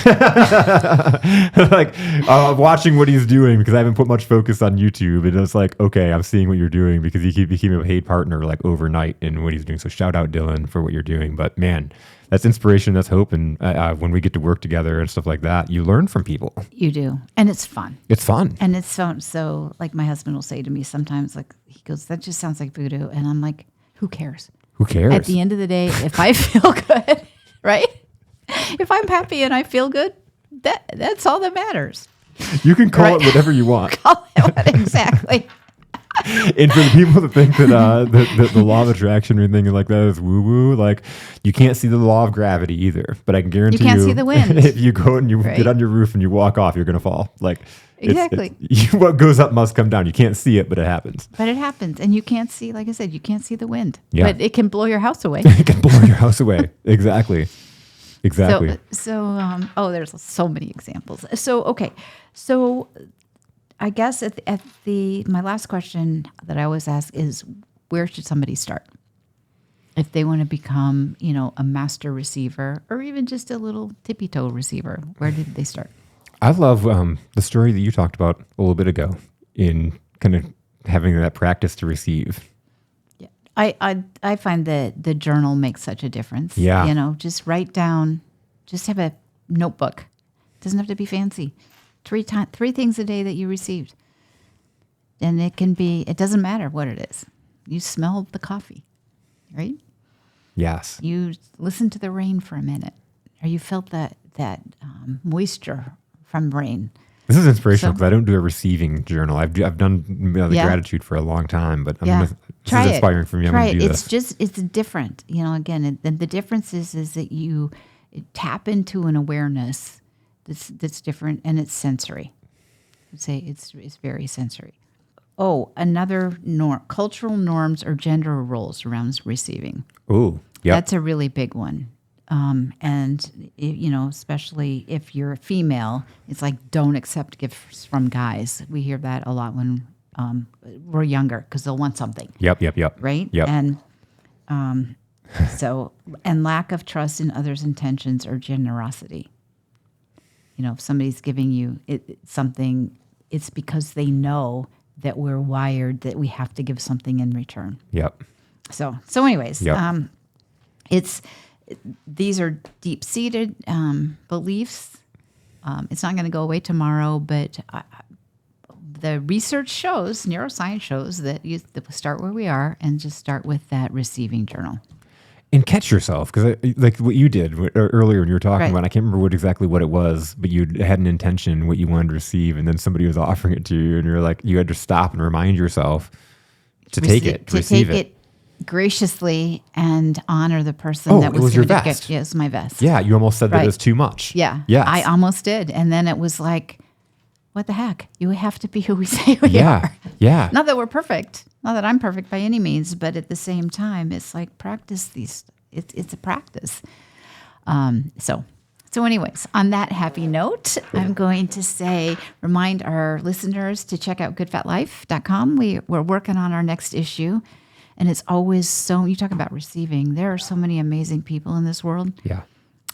Watching what he's doing because I haven't put much focus on YouTube. And it's like, okay, I'm seeing what you're doing because he became a paid partner like overnight in what he's doing. So shout out Dylan for what you're doing. But man, that's inspiration, that's hope. And when we get to work together and stuff like that, you learn from people. You do. And it's fun. It's fun. And it's fun. So like my husband will say to me sometimes, like he goes, that just sounds like voodoo. And I'm like, who cares? Who cares? At the end of the day, if I feel good, right? If I'm happy and I feel good, that's all that matters. You can call it whatever you want. Call it what exactly. And for the people that think that the law of attraction or anything like that is woo-woo, like you can't see the law of gravity either. But I can guarantee you can't see the wind. If you go and you get on your roof and you walk off, you're going to fall. Like exactly. What goes up must come down. You can't see it, but it happens. But it happens. And you can't see, like I said, you can't see the wind. Yeah. But it can blow your house away. It can blow your house away. Exactly. So there's so many examples. So, okay. So I guess my last question that I always ask is, where should somebody start? If they want to become, a master receiver or even just a little tippy-toe receiver, where did they start? I love the story that you talked about a little bit ago in kind of having that practice to receive. Yeah, I find that the journal makes such a difference. Yeah. Just write down, just have a notebook. It doesn't have to be fancy. 3 things a day that you received. And it doesn't matter what it is. You smell the coffee, right? Yes. You listen to the rain for a minute. or you felt that moisture from rain. This is inspirational So- because I don't do a receiving journal. I've done the Yeah. gratitude for a long time, but Yeah. this Try is it. inspiring for me. I'm Try going to it. do It's this. it's different. Again, the difference is that you tap into an awareness that's different, and it's sensory. I'd say it's very sensory. Oh, another cultural norms or gender roles around receiving. Oh, yeah. That's a really big one. And especially if you're a female, it's like, don't accept gifts from guys. We hear that a lot when we're younger because they'll want something. Yep. Right? Yep. And and lack of trust in others' intentions or generosity. If somebody's giving you something, it's because they know that we're wired that we have to give something in return. Yep. So anyways, Yep. these are deep-seated beliefs. It's not going to go away tomorrow, but the research shows, neuroscience shows that you start where we are and just start with that receiving journal. And catch yourself, because like what you did earlier when you were talking Right. about, I can't remember exactly what it was, but you had an intention, what you wanted to receive, and then somebody was offering it to you, and you're like, you had to stop and remind yourself to take it, to receive it. Graciously and honor the person that it was your giving the vest. gift. Yeah, it was my vest. Yeah, you almost said that Right. it was too much. Yeah. Yes. I almost did. And then it was like, what the heck? You have to be who we say we Yeah. are. Yeah. Not that we're perfect. Not that I'm perfect by any means, but at the same time, it's like practice these. It's a practice. So anyways, on that happy note, I'm going to remind our listeners to check out goodfatlife.com. We're working on our next issue. And it's always you talk about receiving. There are so many amazing people in this world Yeah.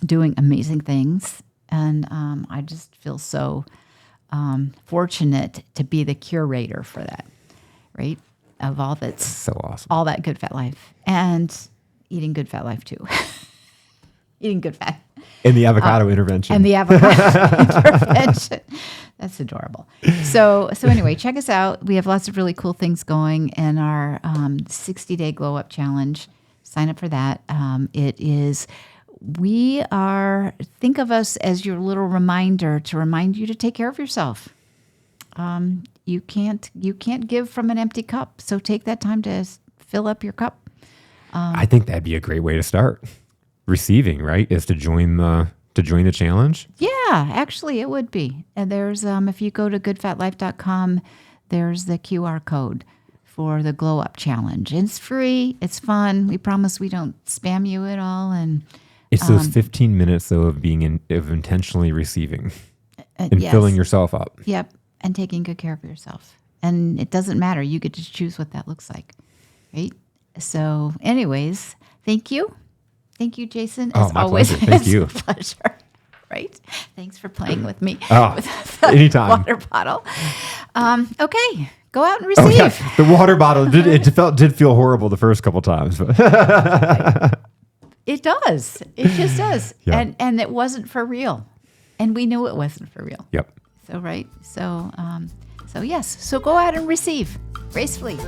doing amazing things. And I just feel so fortunate to be the curator for that, right? Of all that's So awesome. all that good fat life and eating good fat life too. Eating good fat. And the avocado intervention. And the avocado intervention. That's adorable. So anyway, check us out. We have lots of really cool things going in our 60-day glow up challenge. Sign up for that. Think of us as your little reminder to remind you to take care of yourself. You can't give from an empty cup. So take that time to fill up your cup. I think that'd be a great way to start. Receiving, right, is to join the challenge. Yeah, actually, it would be. And there's if you go to goodfatlife.com, there's the QR code for the Glow Up Challenge. It's free. It's fun. We promise we don't spam you at all. And It's those 15 minutes though of being of intentionally receiving and yes. filling yourself up. Yep, and taking good care of yourself. And it doesn't matter. You get to choose what that looks like, right? So, anyways, thank you. Thank you, Jason. As my always, pleasure. Thank it's you. a pleasure. Right? Thanks for playing with me. With the anytime. water bottle. Okay, go out and Oh receive. yeah, the water bottle did feel horrible the first couple times, but It does. It just does. Yeah. And it wasn't for real. And we knew it wasn't for real. yep. So, right? So yes. So go out and receive gracefully.